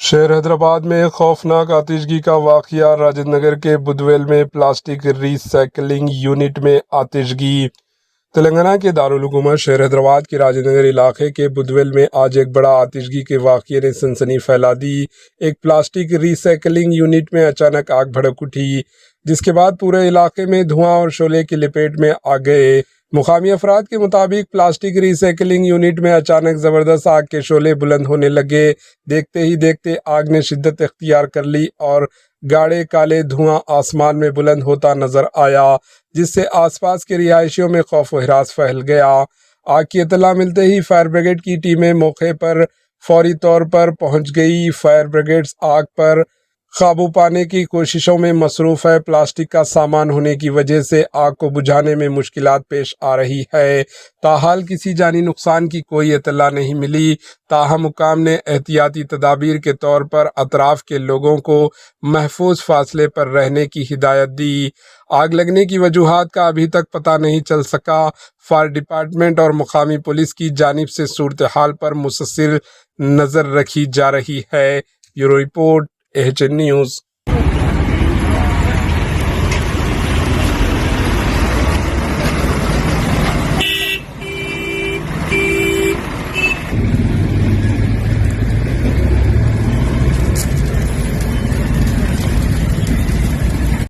شہر حیدرآباد میں خوفناک آتشگی کا واقعہ، راجندر نگر کے بدویل میں پلاسٹک ری سائیکلنگ یونٹ میں آتشگی۔ تلنگانہ کے دارالحکومت شہر حیدرآباد کے راجندر نگر علاقے کے بدویل میں آج ایک بڑا آتشگی کے واقعے نے سنسنی پھیلا دی۔ ایک پلاسٹک ری سائیکلنگ یونٹ میں اچانک آگ بھڑک اٹھی، جس کے بعد پورے علاقے میں دھواں اور شعلے کی لپیٹ میں آ گئے۔ مقامی افراد کے مطابق پلاسٹک ری سائیکلنگ یونٹ میں اچانک زبردست آگ کے شعلے بلند ہونے لگے۔ دیکھتے ہی دیکھتے آگ نے شدت اختیار کر لی اور گاڑھے کالے دھواں آسمان میں بلند ہوتا نظر آیا، جس سے آس پاس کے رہائشیوں میں خوف و ہراس پھیل گیا۔ آگ کی اطلاع ملتے ہی فائر بریگیڈ کی ٹیمیں موقع پر فوری طور پر پہنچ گئی۔ فائر بریگیڈ آگ پر قابو پانے کی کوششوں میں مصروف ہے۔ پلاسٹک کا سامان ہونے کی وجہ سے آگ کو بجھانے میں مشکلات پیش آ رہی ہے۔ تاحال کسی جانی نقصان کی کوئی اطلاع نہیں ملی، تاہم حکام نے احتیاطی تدابیر کے طور پر اطراف کے لوگوں کو محفوظ فاصلے پر رہنے کی ہدایت دی۔ آگ لگنے کی وجوہات کا ابھی تک پتہ نہیں چل سکا۔ فائر ڈپارٹمنٹ اور مقامی پولیس کی جانب سے صورتحال پر مسلسل نظر رکھی جا رہی ہے۔ Bureau report, AHN news.